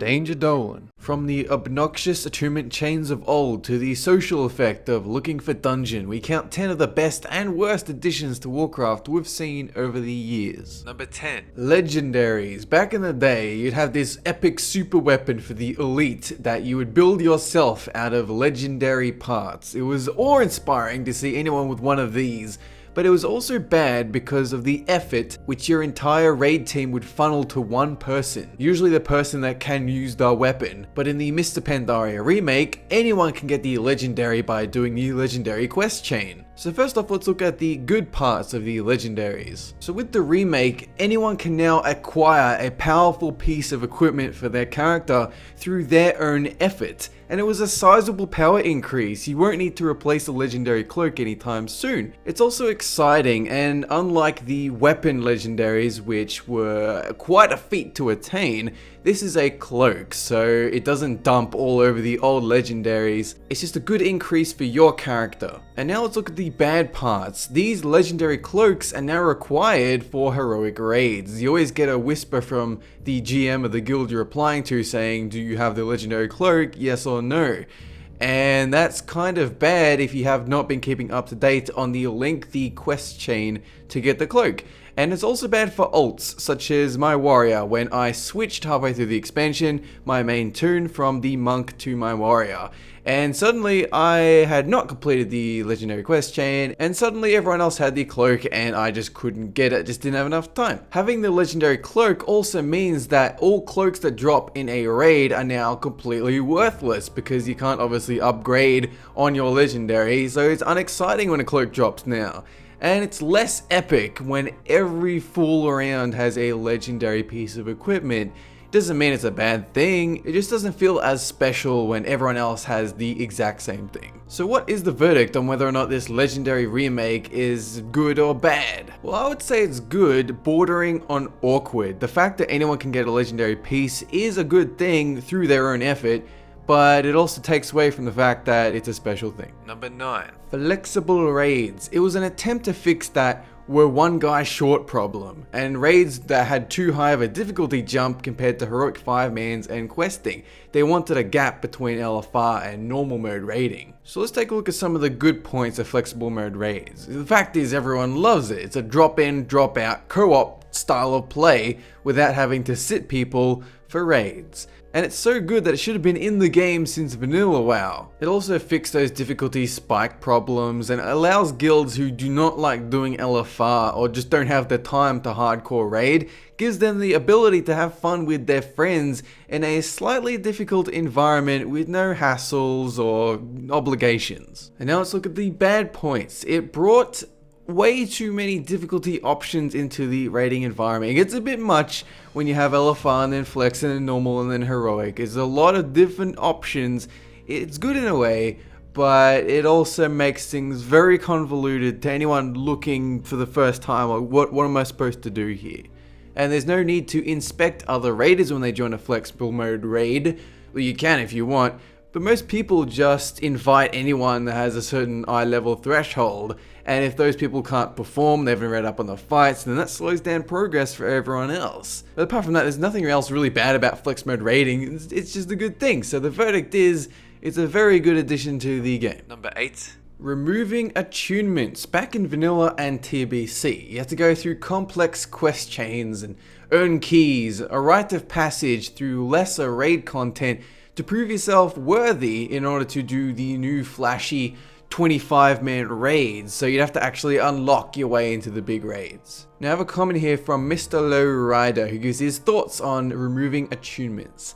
Danger Dolan. From the obnoxious attunement chains of old to the social effect of looking for dungeon, we count 10 of the best and worst additions to Warcraft we've seen over the years. Number 10. Legendaries. Back in the day, you'd have this epic super weapon for the elite that you would build yourself out of legendary parts. It was awe-inspiring to see anyone with one of these, but it was also bad because of the effort which your entire raid team would funnel to one person, usually the person that can use the weapon. But in the Mr. Pandaria remake, anyone can get the legendary by doing the legendary quest chain. So first off, let's look at the good parts of the legendaries. So with the remake, anyone can now acquire a powerful piece of equipment for their character through their own effort. And it was a sizable power increase. You won't need to replace a legendary cloak anytime soon. It's also exciting, and unlike the weapon legendaries, which were quite a feat to attain, this is a cloak, so it doesn't dump all over the old legendaries. It's just a good increase for your character. And now let's look at the bad parts. These legendary cloaks are now required for heroic raids. You always get a whisper from the GM of the guild you're applying to saying, do you have the legendary cloak, yes or no? And that's kind of bad if you have not been keeping up to date on the lengthy quest chain to get the cloak. And it's also bad for ults, such as my warrior. When I switched halfway through the expansion, my main toon from the monk to my warrior, and suddenly I had not completed the legendary quest chain, and suddenly everyone else had the cloak and I just couldn't get it, just didn't have enough time. Having the legendary cloak also means that all cloaks that drop in a raid are now completely worthless because you can't obviously upgrade on your legendary, so it's unexciting when a cloak drops now. And it's less epic when every fool around has a legendary piece of equipment. Doesn't mean it's a bad thing, it just doesn't feel as special when everyone else has the exact same thing. So what is the verdict on whether or not this legendary remake is good or bad? Well, I would say it's good, bordering on awkward. The fact that anyone can get a legendary piece is a good thing through their own effort, but it also takes away from the fact that it's a special thing. Number 9. Flexible raids. It was an attempt to fix that we're one guy short problem, and raids that had too high of a difficulty jump compared to heroic 5-mans and questing. They wanted a gap between LFR and normal mode raiding. So let's take a look at some of the good points of flexible mode raids. The fact is everyone loves it. It's a drop in, drop out co-op style of play without having to sit people for raids. And it's so good that it should have been in the game since vanilla WoW. It also fixed those difficulty spike problems and allows guilds who do not like doing LFR or just don't have the time to hardcore raid, gives them the ability to have fun with their friends in a slightly difficult environment with no hassles or obligations. And now let's look at the bad points. It brought way too many difficulty options into the raiding environment. It gets a bit much when you have LFR and then flex and then normal and then heroic. It's a lot of different options. It's good in a way, but it also makes things very convoluted to anyone looking for the first time, like what am I supposed to do here? And there's no need to inspect other raiders when they join a flexible mode raid. Well, you can if you want, but most people just invite anyone that has a certain eye level threshold, and if those people can't perform, they haven't read up on the fights, then that slows down progress for everyone else. But apart from that, there's nothing else really bad about flex mode raiding. It's just a good thing. So the verdict is, it's a very good addition to the game. Number 8. Removing attunements. Back in vanilla and TBC, you had to go through complex quest chains and earn keys, a rite of passage through lesser raid content to prove yourself worthy in order to do the new flashy 25-man raids, so you'd have to actually unlock your way into the big raids. Now I have a comment here from Mr. Lowrider who gives his thoughts on removing attunements.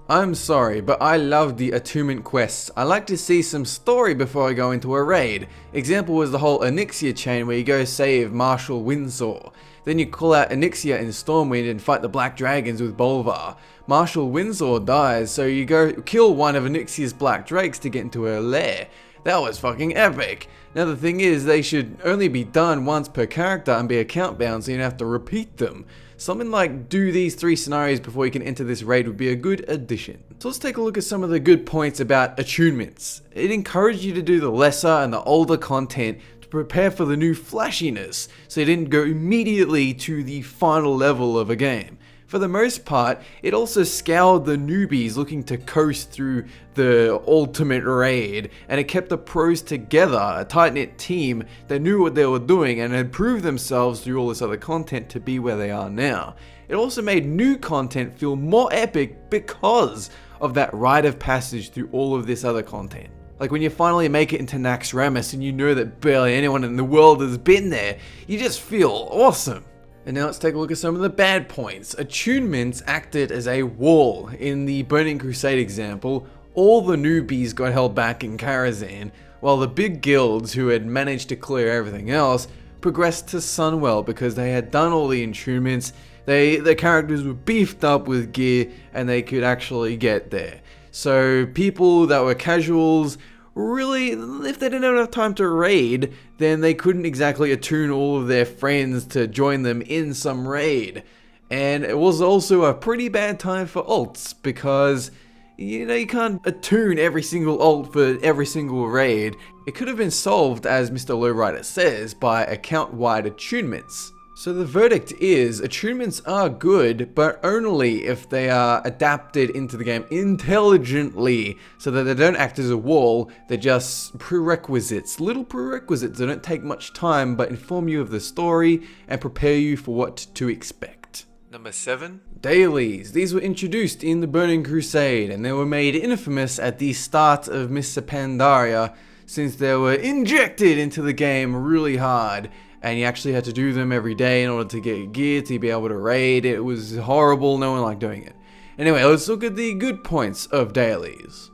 I'm sorry, but I love the attunement quests. I like to see some story before I go into a raid. Example was the whole Onyxia chain where you go save Marshal Windsor. Then you call out Onyxia in Stormwind and fight the Black Dragons with Bolvar. Marshal Windsor dies, so you go kill one of Onyxia's Black Drakes to get into her lair. That was fucking epic. Now the thing is, they should only be done once per character and be account bound so you don't have to repeat them. Something like do these 3 scenarios before you can enter this raid would be a good addition. So let's take a look at some of the good points about attunements. It encouraged you to do the lesser and the older content to prepare for the new flashiness, so you didn't go immediately to the final level of a game. For the most part, it also scoured the newbies looking to coast through the ultimate raid, and it kept the pros together, a tight-knit team that knew what they were doing and had proved themselves through all this other content to be where they are now. It also made new content feel more epic because of that rite of passage through all of this other content. Like when you finally make it into Naxxramas and you know that barely anyone in the world has been there, you just feel awesome. And now let's take a look at some of the bad points. Attunements acted as a wall. In the Burning Crusade example, all the newbies got held back in Karazhan, while the big guilds who had managed to clear everything else progressed to Sunwell because they had done all the attunements, their characters were beefed up with gear, and they could actually get there. So people that were casuals, really, if they didn't have enough time to raid, then they couldn't exactly attune all of their friends to join them in some raid. And it was also a pretty bad time for alts, because you can't attune every single alt for every single raid. It could have been solved, as Mr. Lowrider says, by account-wide attunements. So the verdict is, attunements are good, but only if they are adapted into the game intelligently, so that they don't act as a wall, they're just prerequisites, little prerequisites that don't take much time, but inform you of the story and prepare you for what to expect. Number 7. Dailies. These were introduced in the Burning Crusade, and they were made infamous at the start of Mr. Pandaria, since they were injected into the game really hard. And you actually had to do them every day in order to get gear to be able to raid. It was horrible, no one liked doing it. Anyway, let's look at the good points of dailies.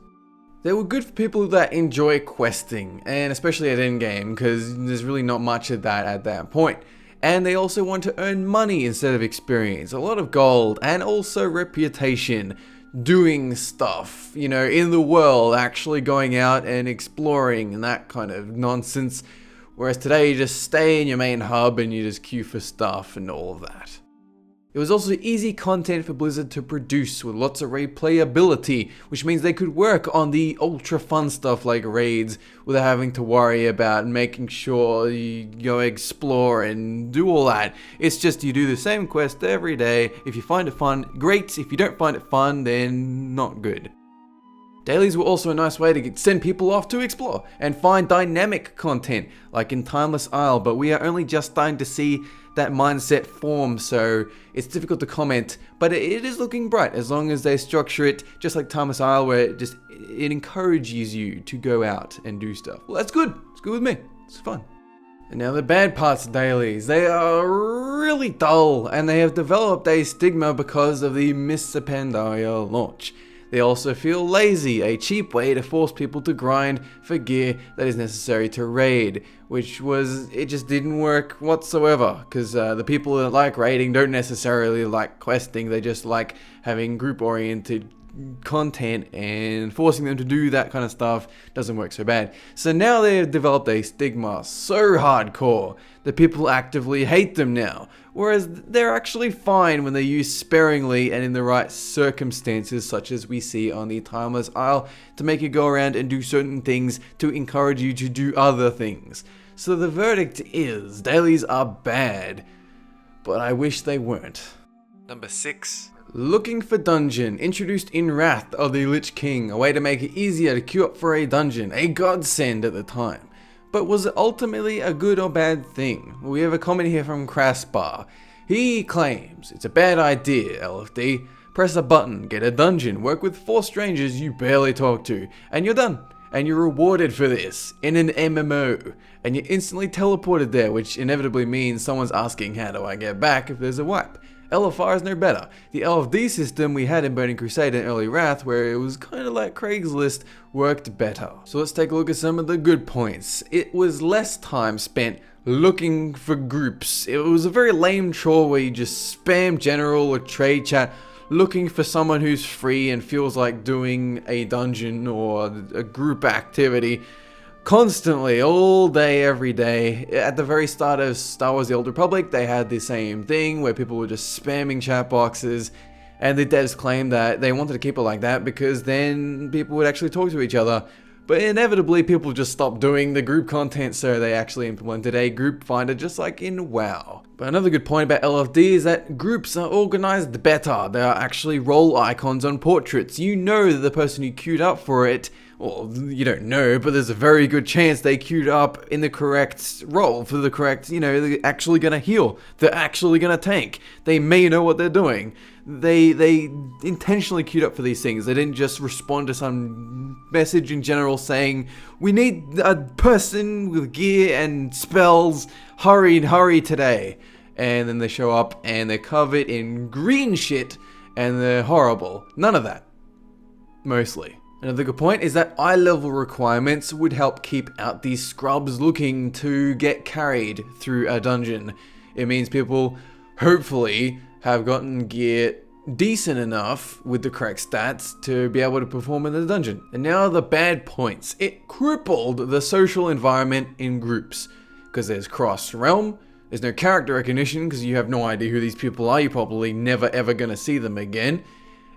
They were good for people that enjoy questing, and especially at endgame, because there's really not much of that at that point. And they also want to earn money instead of experience, a lot of gold, and also reputation, doing stuff, in the world, actually going out and exploring and that kind of nonsense. Whereas today you just stay in your main hub and you just queue for stuff and all of that. It was also easy content for Blizzard to produce with lots of replayability, which means they could work on the ultra fun stuff like raids without having to worry about making sure you go explore and do all that. It's just you do the same quest every day. If you find it fun, great. If you don't find it fun, then not good. Dailies were also a nice way to send people off to explore and find dynamic content, like in Timeless Isle, but we are only just starting to see that mindset form, so it's difficult to comment, but it is looking bright as long as they structure it just like Timeless Isle, where it encourages you to go out and do stuff. Well, that's good. It's good with me. It's fun. And now the bad parts of dailies. They are really dull, and they have developed a stigma because of the Mr. Pandaria launch. They also feel lazy, a cheap way to force people to grind for gear that is necessary to raid, it just didn't work whatsoever, because the people that like raiding don't necessarily like questing, they just like having group-oriented content, and forcing them to do that kind of stuff doesn't work so bad. So now they have developed a stigma so hardcore that people actively hate them now, whereas they're actually fine when they're used sparingly and in the right circumstances, such as we see on the Timeless Isle, to make you go around and do certain things to encourage you to do other things. So the verdict is, dailies are bad, but I wish they weren't. Number 6. Looking for dungeon, introduced in Wrath of the Lich King, a way to make it easier to queue up for a dungeon, a godsend at the time. But was it ultimately a good or bad thing? We have a comment here from Kraspar. He claims, it's a bad idea, LFD. Press a button, get a dungeon, work with 4 strangers you barely talk to, and you're done. And you're rewarded for this, in an MMO. And you're instantly teleported there, which inevitably means someone's asking, how do I get back if there's a wipe? LFR is no better. The LFD system we had in Burning Crusade and early Wrath, where it was kind of like Craigslist, worked better. So let's take a look at some of the good points. It was less time spent looking for groups. It was a very lame chore where you just spam general or trade chat looking for someone who's free and feels like doing a dungeon or a group activity constantly, all day, every day. At the very start of Star Wars The Old Republic, they had the same thing where people were just spamming chat boxes, and the devs claimed that they wanted to keep it like that because then people would actually talk to each other. But inevitably, people just stopped doing the group content, so they actually implemented a group finder just like in WoW. But another good point about LFD is that groups are organized better. There are actually role icons on portraits. You know that the person who queued up for it, well, you don't know, but there's a very good chance they queued up in the correct role for the correct, they're actually gonna heal. They're actually gonna tank. They may know what they're doing. They intentionally queued up for these things. They didn't just respond to some message in general saying, we need a person with gear and spells, hurry today. And then they show up and they're covered in green shit and they're horrible. None of that. Mostly. Another good point is that eye level requirements would help keep out these scrubs looking to get carried through a dungeon. It means people, hopefully, have gotten gear decent enough with the correct stats to be able to perform in the dungeon. And now the bad points. It crippled the social environment in groups. Because there's cross-realm, there's no character recognition because you have no idea who these people are. You're probably never ever gonna see them again.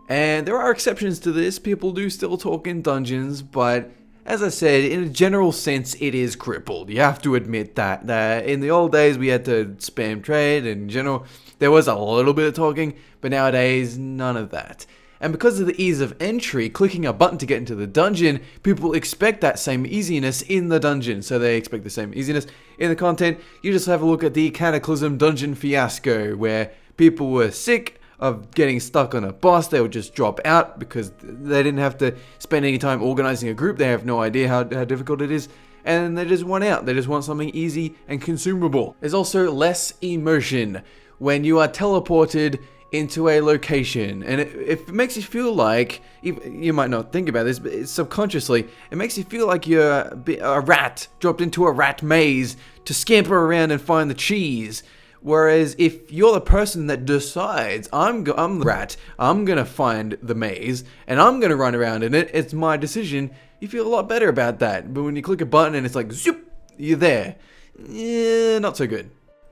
And there are exceptions to this. People do still talk in dungeons, but as I said, in a general sense, it is crippled. You have to admit that in the old days, we had to spam trade. In general, there was a little bit of talking, but nowadays, none of that. And because of the ease of entry, clicking a button to get into the dungeon, people expect that same easiness in the dungeon. So they expect the same easiness in the content. You just have a look at the Cataclysm Dungeon Fiasco, where people were sick of getting stuck on a boss. They would just drop out because they didn't have to spend any time organizing a group. They have no idea how difficult it is, and they just want out. They just want something easy and consumable. There's also less immersion when you are teleported into a location, and it makes you feel like, you might not think about this, but subconsciously, it makes you feel like you're a rat dropped into a rat maze to scamper around and find the cheese. Whereas if you're the person that decides, I'm the rat, I'm gonna find the maze, and I'm gonna run around in it, it's my decision, you feel a lot better about that. But when you click a button and it's like, zoop, you're there. Yeah, not so good.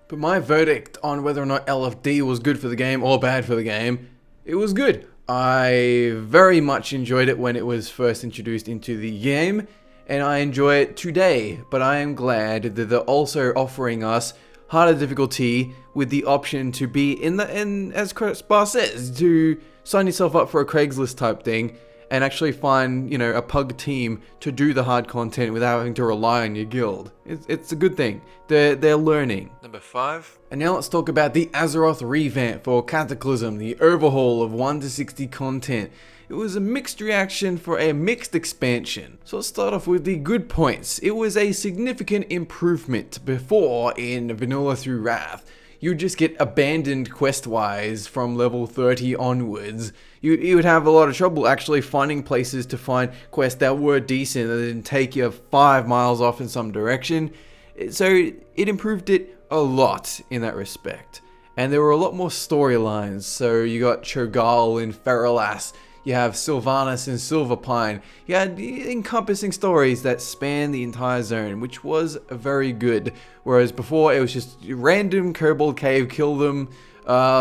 But my verdict on whether or not LFD was good for the game or bad for the game, it was good. I very much enjoyed it when it was first introduced into the game, and I enjoy it today, but I am glad that they're also offering us harder difficulty with the option to be as Spire says, to sign yourself up for a Craigslist type thing and actually find, a pug team to do the hard content without having to rely on your guild. It's a good thing. They're learning. Number 5. And now let's talk about the Azeroth revamp for Cataclysm, the overhaul of 1 to 60 content. It was a mixed reaction for a mixed expansion. So let's start off with the good points. It was a significant improvement. Before, in Vanilla through Wrath, you just get abandoned quest-wise from level 30 onwards. You would have a lot of trouble actually finding places to find quests that were decent, that didn't take you 5 miles off in some direction. So it improved it a lot in that respect. And there were a lot more storylines. So you got Cho'Gall in Farahlon. You have Sylvanas and Silverpine. You had encompassing stories that span the entire zone, which was very good. Whereas before, it was just random Kobold Cave, kill them.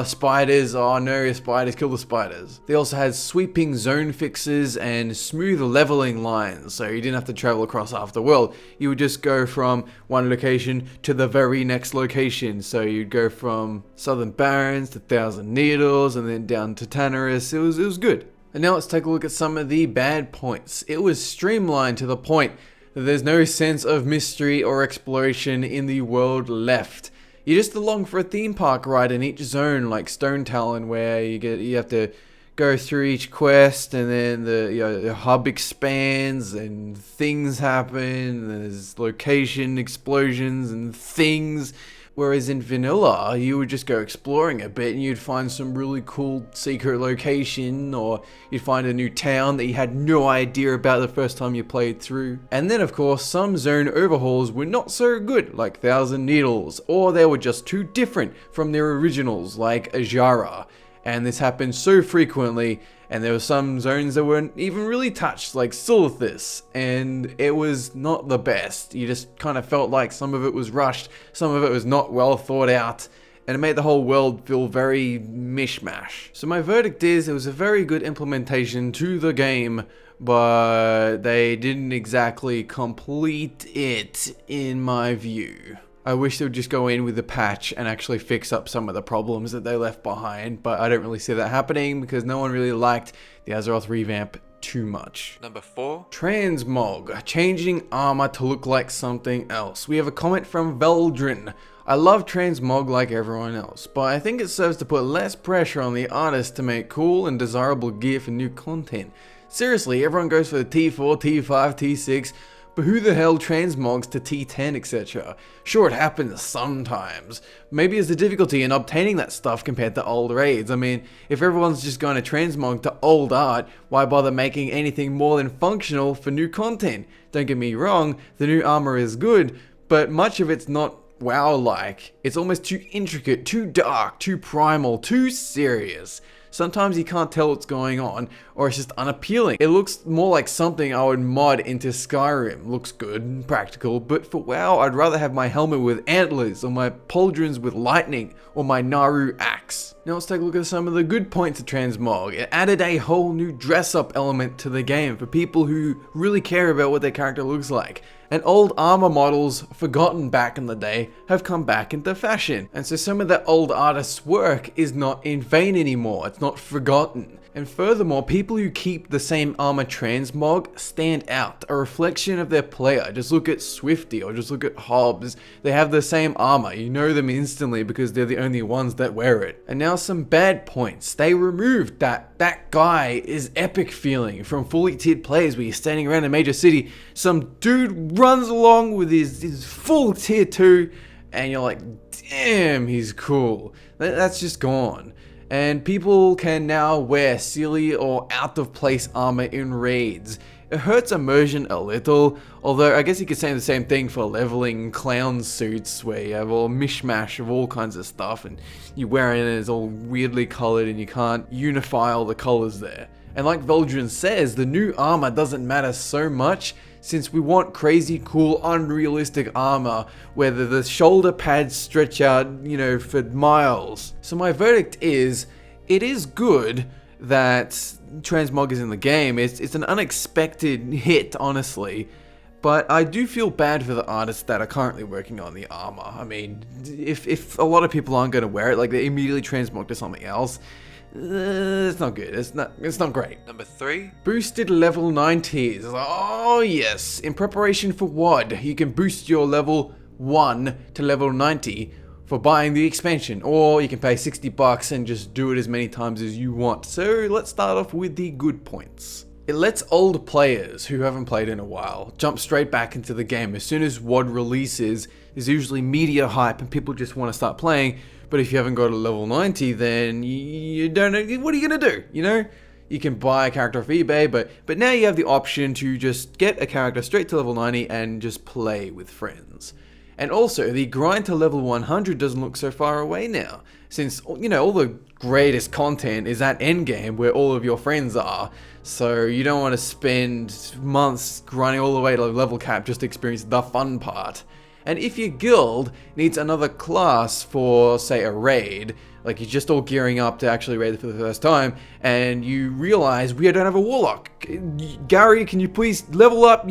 Spiders, oh no, spiders, kill the spiders. They also had sweeping zone fixes and smooth leveling lines, so you didn't have to travel across half the world. You would just go from one location to the very next location. So you'd go from Southern Barrens to Thousand Needles and then down to Tanarus. It was good. And now let's take a look at some of the bad points. It was streamlined to the point that there's no sense of mystery or exploration in the world left. You're just along for a theme park ride in each zone, like Stone Talon, where you have to go through each quest, and then the hub expands and things happen. And there's location explosions and things. Whereas in Vanilla, you would just go exploring a bit and you'd find some really cool secret location, or you'd find a new town that you had no idea about the first time you played through. And then of course, some zone overhauls were not so good, like Thousand Needles, or they were just too different from their originals, like Ajara. And this happened so frequently, and there were some zones that weren't even really touched, like Silithus, and it was not the best. You just kind of felt like some of it was rushed, some of it was not well thought out, and it made the whole world feel very mishmash. So my verdict is it was a very good implementation to the game, but they didn't exactly complete it in my view. I wish they would just go in with a patch and actually fix up some of the problems that they left behind, but I don't really see that happening because no one really liked the Azeroth revamp too much. Number 4. Transmog, changing armor to look like something else. We have a comment from Veldrin. I love Transmog like everyone else, but I think it serves to put less pressure on the artist to make cool and desirable gear for new content. Seriously, everyone goes for the T4, T5, T6, but who the hell transmogs to T10, etc.? Sure, it happens sometimes. Maybe it's the difficulty in obtaining that stuff compared to old raids. I mean, if everyone's just going to transmog to old art, why bother making anything more than functional for new content? Don't get me wrong, the new armor is good, but much of it's not WoW-like. It's almost too intricate, too dark, too primal, too serious. Sometimes you can't tell what's going on, or it's just unappealing. It looks more like something I would mod into Skyrim. Looks good and practical, but for WoW, I'd rather have my helmet with antlers, or my pauldrons with lightning, or my Naru axe. Now let's take a look at some of the good points of Transmog. It added a whole new dress-up element to the game for people who really care about what their character looks like. And old armor models, forgotten back in the day, have come back into fashion. And so some of that old artist's work is not in vain anymore, it's not forgotten. And furthermore, people who keep the same armor transmog stand out, a reflection of their player. Just look at Swifty or just look at Hobbs. They have the same armor, you know them instantly because they're the only ones that wear it. And now some bad points. They removed that guy is epic feeling from fully tiered plays where you're standing around a major city, some dude runs along with his full tier 2 and you're like, damn, he's cool. That's just gone. And people can now wear silly or out of place armor in raids. It hurts immersion a little, although I guess you could say the same thing for leveling clown suits where you have all mishmash of all kinds of stuff and you wear it and it's all weirdly colored and you can't unify all the colors there. And like Veldrin says, the new armor doesn't matter so much since we want crazy cool unrealistic armor where the shoulder pads stretch out, you know, for miles. So my verdict is, it is good that Transmog is in the game. It's an unexpected hit, honestly. But I do feel bad for the artists that are currently working on the armor. I mean, if a lot of people aren't going to wear it, like they immediately transmog to something else, it's not good. It's not great. Number 3, boosted level 90s. Oh yes, in preparation for WoD, you can boost your level 1 to level 90 for buying the expansion, or you can pay $60 and just do it as many times as you want. So let's start off with the good points. It lets old players who haven't played in a while jump straight back into the game. As soon as WoD releases, there's usually media hype and people just want to start playing. But if you haven't got a level 90, then you don't know, what are you going to do? You know, you can buy a character off eBay, but now you have the option to just get a character straight to level 90 and just play with friends. And also, the grind to level 100 doesn't look so far away now, since, you know, all the greatest content is at endgame where all of your friends are. So you don't want to spend months grinding all the way to level cap just to experience the fun part. And if your guild needs another class for, say, a raid, like you're just all gearing up to actually raid for the first time, and you realize we don't have a warlock. Gary, can you please level up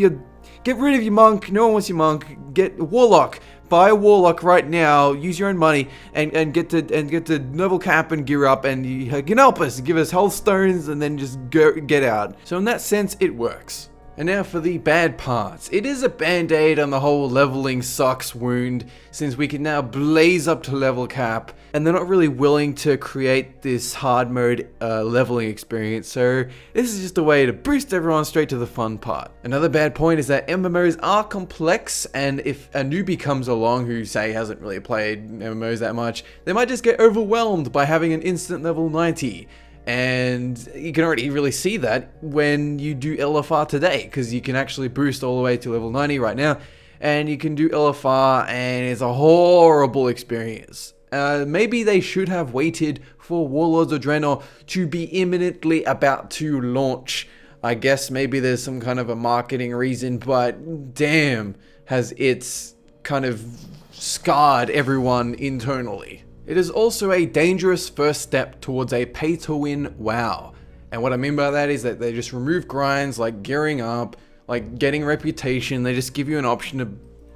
get rid of your monk, no one wants your monk, get a warlock. Buy a warlock right now, use your own money, and get to level cap and gear up, and you can help us, give us health stones, and then just get out. So in that sense, it works. And now for the bad parts. It is a band-aid on the whole leveling sucks wound, since we can now blaze up to level cap, and they're not really willing to create this hard mode leveling experience, so this is just a way to boost everyone straight to the fun part. Another bad point is that MMOs are complex, and if a newbie comes along who, say, hasn't really played MMOs that much, they might just get overwhelmed by having an instant level 90. And you can already really see that when you do LFR today, because you can actually boost all the way to level 90 right now, and you can do LFR, and it's a horrible experience. Maybe they should have waited for Warlords or DRAENOR to be imminently about to launch. I guess maybe there's some kind of a marketing reason, but damn, has it's kind of scarred everyone internally. It is also a dangerous first step towards a pay-to-win WoW. And what I mean by that is that they just remove grinds like gearing up, like getting reputation. They just give you an option to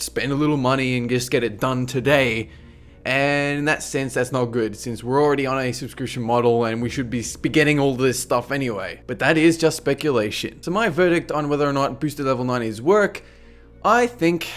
spend a little money and just get it done today. And in that sense, that's not good, since we're already on a subscription model and we should be getting all this stuff anyway. But that is just speculation. So my verdict on whether or not boosted level 90s work, I think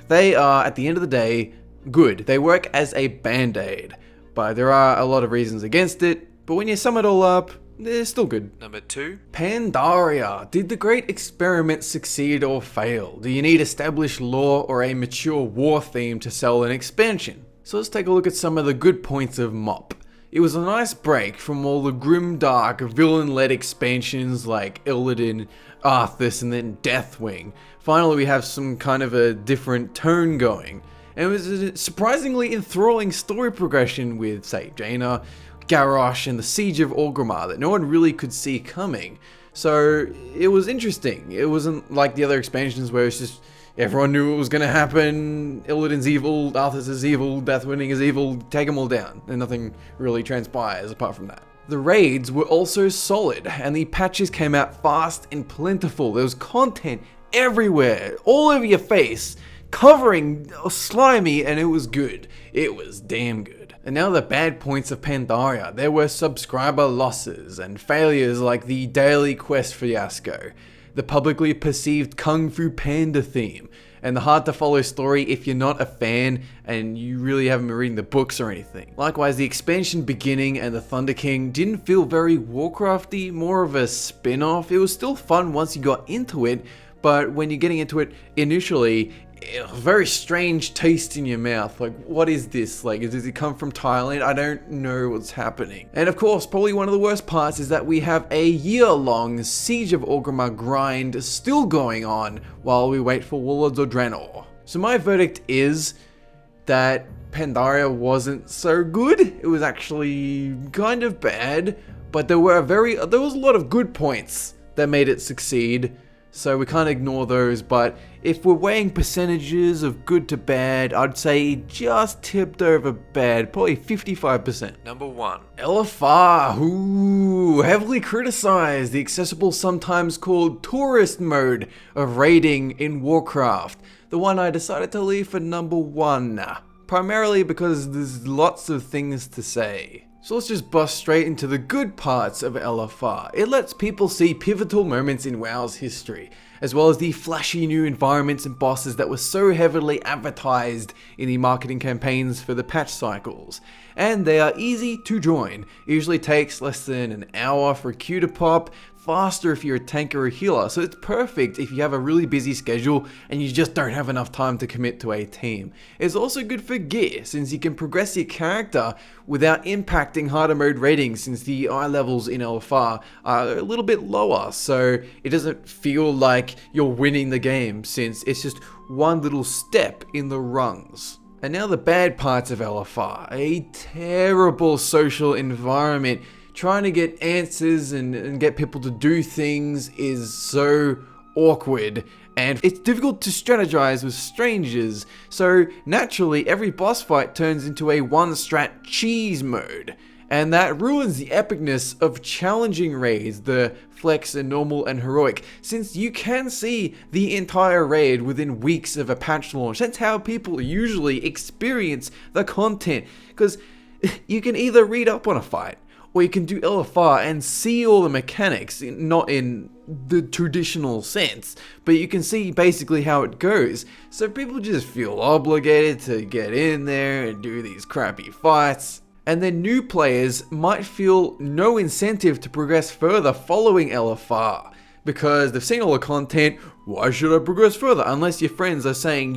they are, at the end of the day, good. They work as a band-aid. But there are a lot of reasons against it. But when you sum it all up, they're still good. Number 2. Pandaria. Did the great experiment succeed or fail? Do you need established lore or a mature war theme to sell an expansion? So let's take a look at some of the good points of MOP. It was a nice break from all the grim dark villain-led expansions like Illidan, Arthas, and then Deathwing. Finally we have some kind of a different tone going. And it was a surprisingly enthralling story progression with, say, Jaina, Garrosh, and the Siege of Orgrimmar that no one really could see coming. So it was interesting. It wasn't like the other expansions where it's just everyone knew it was going to happen. Illidan's evil, Arthas is evil, Deathwing is evil, take them all down. And nothing really transpires apart from that. The raids were also solid, and the patches came out fast and plentiful. There was content everywhere, all over your face, covering slimy, and it was good. It was damn good. And now the bad points of Pandaria. There were subscriber losses and failures like the daily quest fiasco, the publicly perceived Kung Fu Panda theme, and the hard to follow story if you're not a fan and you really haven't been reading the books or anything. Likewise, the expansion beginning and the Thunder King didn't feel very Warcrafty, more of a spin-off. It was still fun once you got into it, but when you're getting into it initially, very strange taste in your mouth. Like, what is this? Like, does it come from Thailand? I don't know what's happening. And of course, probably one of the worst parts is that we have a year-long Siege of Orgrimmar grind still going on while we wait for Warlords or DRAENOR. So my verdict is that Pandaria wasn't so good. It was actually kind of bad, but there was a lot of good points that made it succeed. So we can't ignore those, but if we're weighing percentages of good to bad, I'd say just tipped over bad, probably 55%. Number 1. LFR, ooh, heavily criticized, the accessible, sometimes called tourist mode of raiding in Warcraft. The one I decided to leave for number 1, primarily because there's lots of things to say. So let's just bust straight into the good parts of LFR. It lets people see pivotal moments in WoW's history, as well as the flashy new environments and bosses that were so heavily advertised in the marketing campaigns for the patch cycles. And they are easy to join. It usually takes less than an hour for a queue to pop, faster if you're a tank or a healer, so it's perfect if you have a really busy schedule and you just don't have enough time to commit to a team. It's also good for gear, since you can progress your character without impacting harder mode ratings, since the eye levels in LFR are a little bit lower, so it doesn't feel like you're winning the game, since it's just one little step in the rungs. And now the bad parts of LFR. A terrible social environment. Trying to get answers and get people to do things is so awkward, and it's difficult to strategize with strangers, so naturally every boss fight turns into a one-strat cheese mode, and that ruins the epicness of challenging raids, the flex and normal and heroic, since you can see the entire raid within weeks of a patch launch. That's how people usually experience the content, because you can either read up on a fight, or you can do LFR and see all the mechanics, not in the traditional sense, but you can see basically how it goes. So people just feel obligated to get in there and do these crappy fights. And then new players might feel no incentive to progress further following LFR, because they've seen all the content. Why should I progress further? Unless your friends are saying,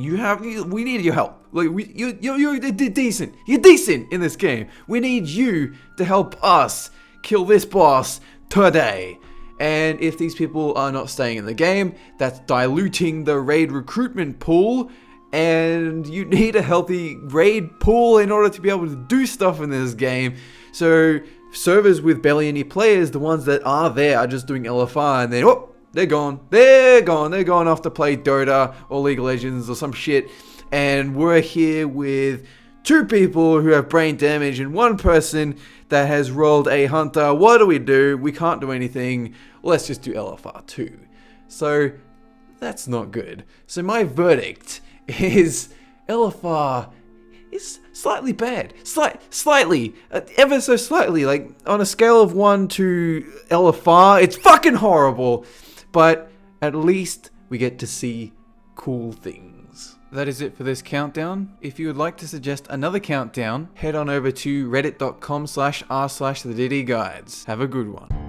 we need your help. Like, you're decent. You're decent in this game. We need you to help us kill this boss today. And if these people are not staying in the game, that's diluting the raid recruitment pool. And you need a healthy raid pool in order to be able to do stuff in this game. So servers with barely any players, the ones that are there are just doing LFR, and then they're gone. They're gone off to play Dota or League of Legends or some shit. And we're here with 2 people who have brain damage and 1 person that has rolled a hunter. What do? We can't do anything. Let's just do LFR 2. So that's not good. So my verdict is LFR is slightly bad. Slightly. Ever so slightly. Like, on a scale of 1 to LFR, it's fucking horrible. But at least we get to see cool things. That is it for this countdown. If you would like to suggest another countdown, head on over to reddit.com/r/thedDguides. Have a good one.